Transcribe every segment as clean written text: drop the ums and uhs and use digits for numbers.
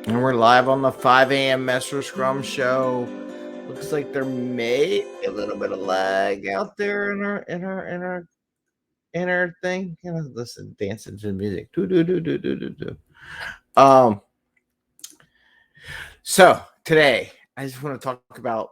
And we're live on the 5 a.m. Mester Scrum show. Looks like there may be a little bit of lag out there in our thing. Listen, dancing to the music. Do do do do do do do. Um. So today, I just want to talk about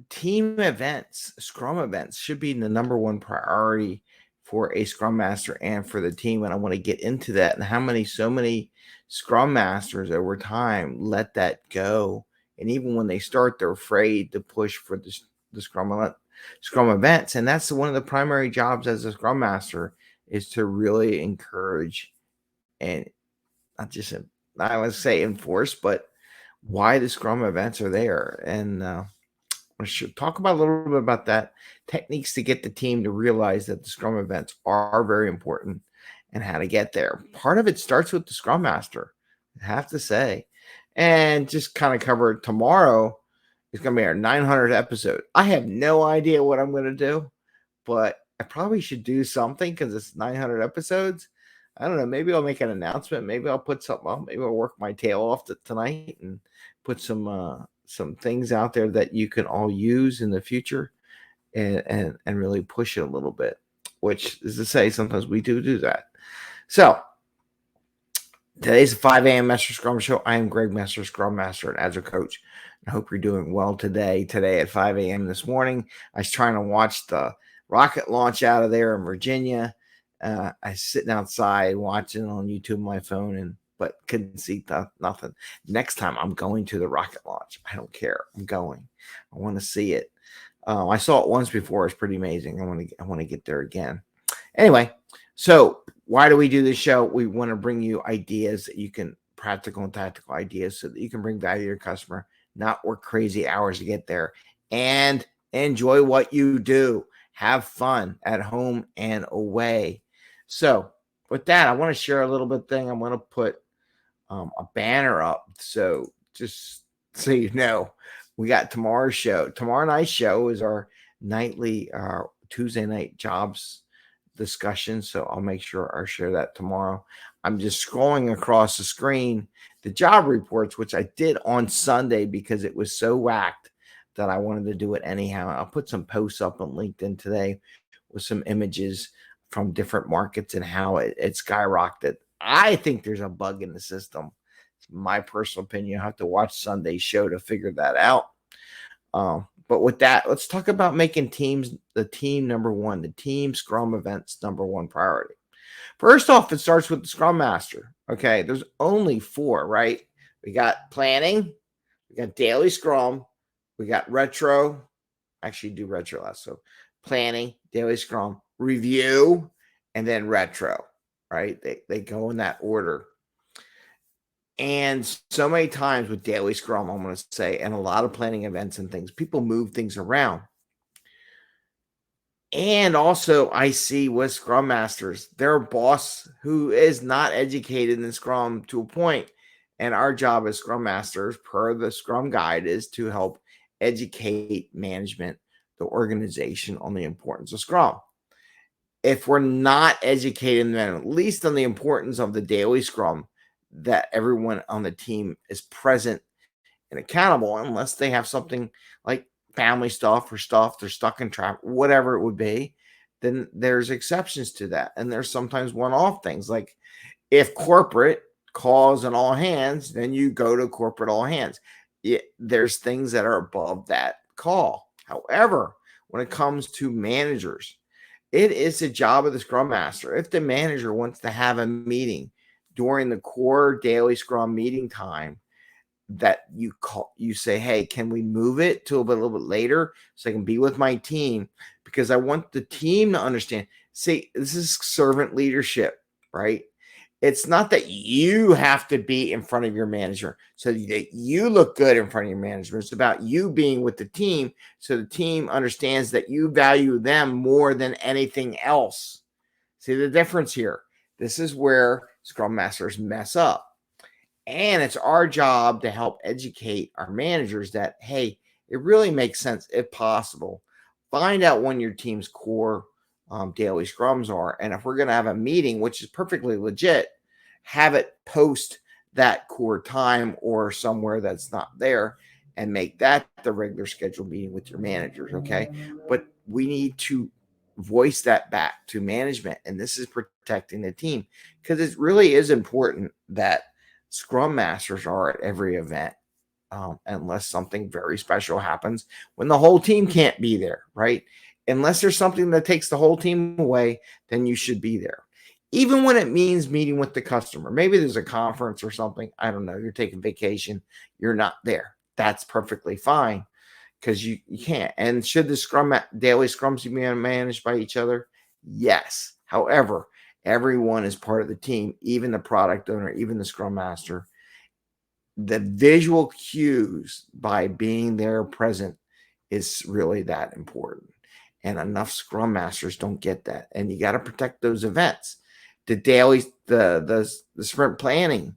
team events. Scrum events should be the number one priority for a Scrum Master and for the team. And I want to get into that and how so many Scrum Masters over time let that go. And even when they start, they're afraid to push for the Scrum events. And that's one of the primary jobs as a Scrum Master is to really encourage and not just, I would say enforce, but why the Scrum events are there. And I should talk about a little bit about that techniques to get the team to realize that the Scrum events are very important and how to get there. Part of it starts with the Scrum Master, I have to say, and just kind of cover it tomorrow. It's going to be our 900th episode. I have no idea what I'm going to do, but I probably should do something because it's 900 episodes. I don't know. Maybe I'll make an announcement. Maybe I'll put something up. Maybe I'll work my tail off tonight and put some things out there that you can all use in the future and really push it a little bit, which is to say sometimes we do that. So today's the 5 a.m. Mester Scrum Show. I am Greg Mester, Scrum Master and Agile Coach. I hope you're doing well today. Today at 5 a.m. this morning, I was trying to watch the rocket launch out of there in Virginia. I was sitting outside watching on YouTube on my phone, but couldn't see nothing. Next time I'm going to the rocket launch. I don't care. I'm going. I want to see it. I saw it once before. It's pretty amazing. I want to get there again. Anyway, so why do we do this show? We want to bring you ideas that you can practical and tactical ideas so that you can bring value to your customer, not work crazy hours to get there, and enjoy what you do. Have fun at home and away. So with that, I want to share a little bit thing. I'm going to put a banner up. So just so you know, we got tomorrow's show. Tomorrow night's show is our nightly Tuesday night jobs discussion. So I'll make sure I share that tomorrow. I'm just scrolling across the screen the job reports, which I did on Sunday because it was so whacked that I wanted to do it anyhow. I'll put some posts up on LinkedIn today with some images from different markets and how it skyrocketed. I think there's a bug in the system. It's my personal opinion. You have to watch Sunday's show to figure that out. But with that, let's talk about making the team number one, the team Scrum events number one priority. First off, it starts with the Scrum Master. Okay, there's only 4, right? We got planning, we got daily Scrum, we got retro. Actually, do retro last. So planning, daily Scrum, review, and then retro, right? They go in that order. And so many times with daily Scrum, I'm going to say, and a lot of planning events and things, people move things around. And also, I see with Scrum Masters, their boss who is not educated in Scrum to a point. And our job as Scrum Masters, per the Scrum Guide, is to help educate management, the organization, on the importance of Scrum. If we're not educating them, at least on the importance of the daily Scrum, that everyone on the team is present and accountable, unless they have something like family stuff or stuff they're stuck in traffic, whatever it would be, then there's exceptions to that. And there's sometimes one-off things, like if corporate calls an all hands, then you go to corporate all hands. There's things that are above that call. However, when it comes to managers, it is the job of the Scrum Master. If the manager wants to have a meeting during the core daily Scrum meeting time, that you say, hey, can we move it to a little bit later so I can be with my team? Because I want the team to understand. See, this is servant leadership, right? It's not that you have to be in front of your manager so that you look good in front of your manager. It's about you being with the team so the team understands that you value them more than anything else. See the difference here? This is where Scrum Masters mess up. And it's our job to help educate our managers that, hey, it really makes sense, if possible, find out when your team's core daily Scrums are. And if we're going to have a meeting, which is perfectly legit, have it post that core time or somewhere that's not there and make that the regular scheduled meeting with your managers. Okay. But we need to voice that back to management. And this is protecting the team because it really is important that Scrum Masters are at every event, unless something very special happens when the whole team can't be there, right? Unless there's something that takes the whole team away, then you should be there. Even when it means meeting with the customer, maybe there's a conference or something. I don't know. You're taking vacation, you're not there. That's perfectly fine because you can't. And should the daily scrums be managed by each other? Yes. However, everyone is part of the team, even the product owner, even the scrum master. The visual cues by being there present is really that important. And enough scrum masters don't get that. And you got to protect those events. The daily, the sprint planning,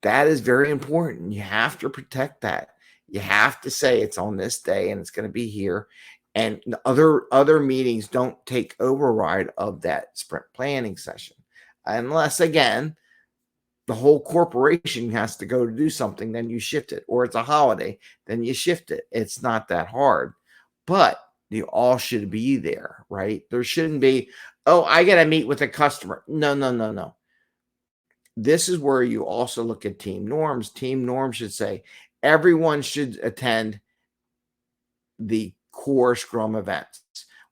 that is very important. You have to protect that. You have to say it's on this day and it's going to be here. And other meetings don't take override of that sprint planning session. Unless again, the whole corporation has to go to do something, then you shift it. Or it's a holiday, then you shift it. It's not that hard. But you all should be there, right? There shouldn't be, oh, I got to meet with a customer. No, no, no, no. This is where you also look at team norms. Team norms should say everyone should attend the core Scrum events.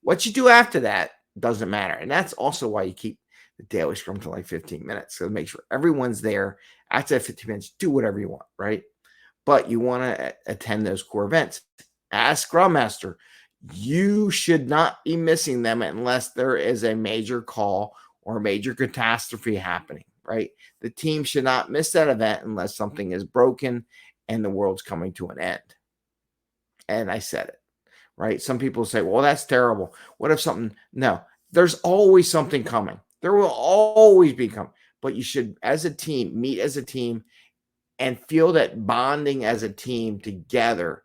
What you do after that doesn't matter. And that's also why you keep the daily Scrum to like 15 minutes. So make sure everyone's there. After that 15 minutes, do whatever you want, right? But you want to attend those core events. As Scrum Master, you should not be missing them unless there is a major call or a major catastrophe happening, right? The team should not miss that event unless something is broken and the world's coming to an end. And I said it, right? Some people say, well, that's terrible. What if something? No, there's always something coming. There will always be coming. But you should, as a team, meet as a team and feel that bonding as a team together.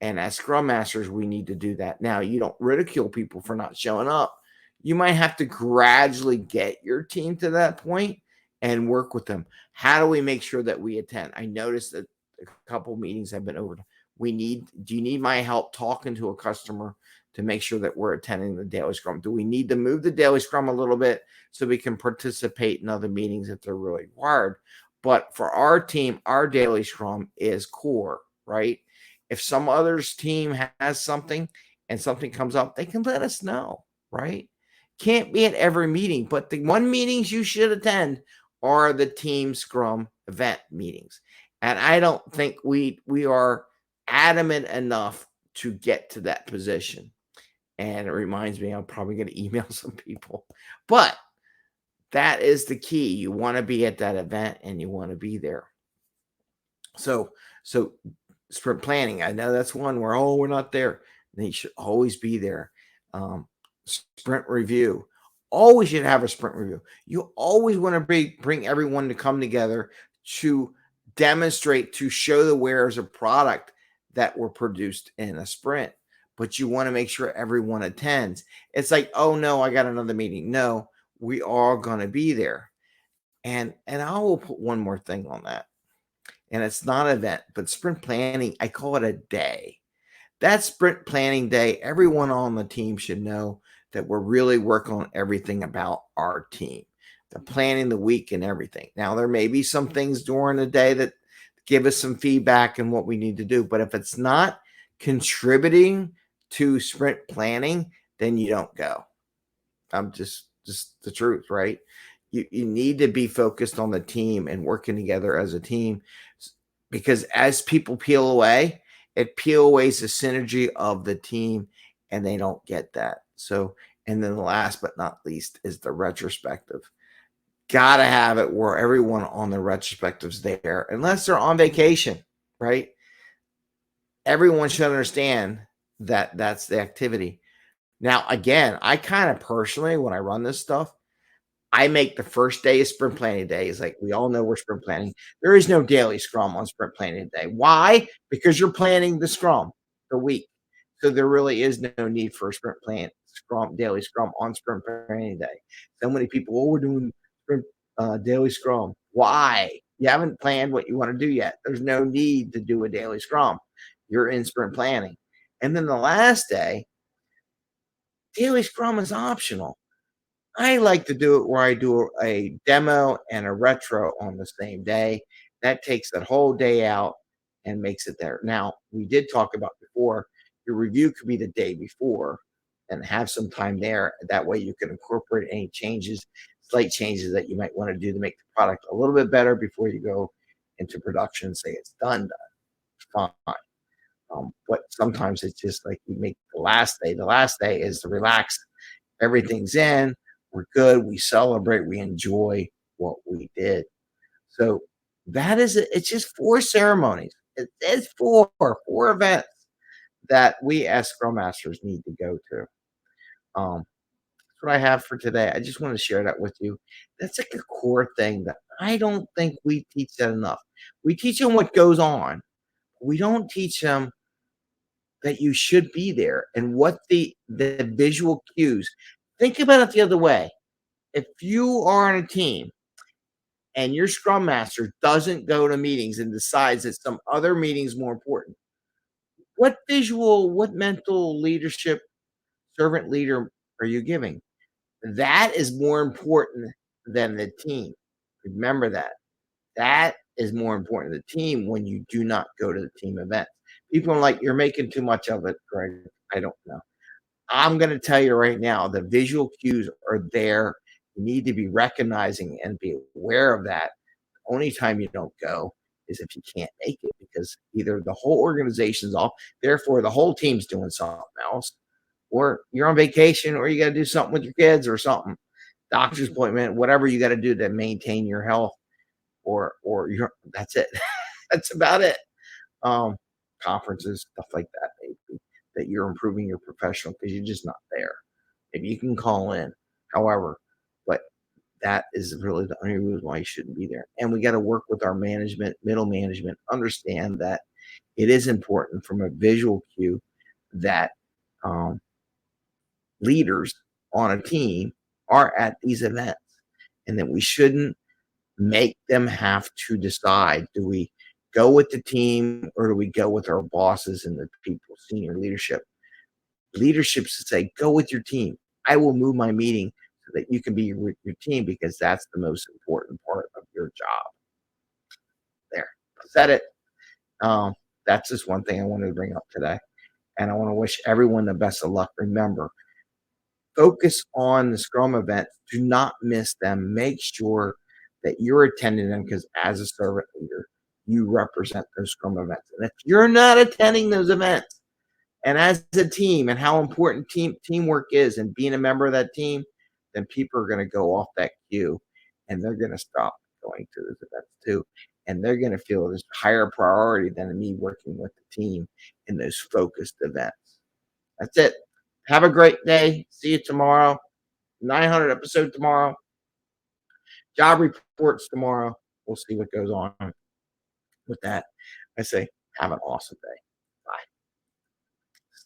And as Scrum Masters, we need to do that. Now, you don't ridicule people for not showing up. You might have to gradually get your team to that point and work with them. How do we make sure that we attend? I noticed that a couple meetings have been over. Do you need my help talking to a customer to make sure that we're attending the daily scrum? Do we need to move the daily scrum a little bit so we can participate in other meetings if they're really required? But for our team, our daily scrum is core, right? If some other's team has something and something comes up, they can let us know, right? Can't be at every meeting, but the one meetings you should attend are the team scrum event meetings. And I don't think we are adamant enough to get to that position. And it reminds me, I'm probably going to email some people, but that is the key. You want to be at that event and you want to be there. So sprint planning, I know that's one where, oh, we're not there. And you should always be there. Sprint review. Always should have a sprint review. You always want to bring everyone to come together to demonstrate, to show the wares of product that were produced in a sprint. But you want to make sure everyone attends. It's like, oh no, I got another meeting. No, we are going to be there. And I will put one more thing on that. And it's not an event, but sprint planning, I call it a day. That sprint planning day, everyone on the team should know that we're really working on everything about our team, the planning the week and everything. Now, there may be some things during the day that give us some feedback and what we need to do, but if it's not contributing to sprint planning, then you don't go. I'm just the truth, right? You need to be focused on the team and working together as a team, because as people peel away, it peel away the synergy of the team, and they don't get that. So, and then the last but not least is the retrospective. Gotta have it where everyone on the retrospectives there, unless they're on vacation, right? Everyone should understand that that's the activity. Now, again, I kind of personally, when I run this stuff, I make the first day of sprint planning day. Is like, we all know we're sprint planning. There is no daily scrum on sprint planning day. Why? Because you're planning the scrum the week. So there really is no need for a sprint plan scrum, daily scrum on sprint planning day. So many people, oh, we're doing sprint daily scrum. Why? You haven't planned what you want to do yet. There's no need to do a daily scrum. You're in sprint planning. And then the last day, daily scrum is optional. I like to do it where I do a demo and a retro on the same day. That takes that whole day out and makes it there. Now, we did talk about before, your review could be the day before and have some time there. That way you can incorporate any changes, slight changes that you might want to do to make the product a little bit better before you go into production and say it's done, fine. But sometimes it's just like you make the last day. The last day is to relax. Everything's in. We're good. We celebrate. We enjoy what we did. So that is it. It's just 4 ceremonies. It's four events that we as Scrum Masters need to go to. That's what I have for today. I just want to share that with you. That's like a core thing that I don't think we teach that enough. We teach them what goes on. We don't teach them that you should be there and what the visual cues. Think about it the other way. If you are on a team and your scrum master doesn't go to meetings and decides that some other meeting is more important, what visual, what mental leadership servant leader are you giving? That is more important than the team. Remember that. That is more important than the team when you do not go to the team event. People are like, you're making too much of it, Greg. I don't know. I'm going to tell you right now, the visual cues are there. You need to be recognizing and be aware of that. The only time you don't go is if you can't make it because either the whole organization's off, therefore the whole team's doing something else, or you're on vacation, or you got to do something with your kids or something, doctor's appointment, whatever you got to do to maintain your health, or your that's it. That's about it. Um, Conferences, stuff like that, maybe that you're improving your professional because you're just not there. Maybe you can call in, however, but that is really the only reason why you shouldn't be there. And we got to work with our management, middle management, understand that it is important from a visual cue that um, leaders on a team are at these events and that we shouldn't make them have to decide, do we go with the team or do we go with our bosses and the people, senior leadership? Leadership should say, go with your team. I will move my meeting so that you can be with your team because that's the most important part of your job. There, said it. Um, that's just one thing I wanted to bring up today. And I want to wish everyone the best of luck. Remember, focus on the Scrum events. Do not miss them. Make sure that you're attending them because as a servant leader, you represent those Scrum events. And if you're not attending those events, and as a team and how important teamwork is and being a member of that team, then people are going to go off that queue and they're going to stop going to those events too. And they're going to feel there's higher priority than me working with the team in those focused events. That's it. Have a great day. See you tomorrow. 900 episode tomorrow. Job reports tomorrow. We'll see what goes on with that. I say, have an awesome day.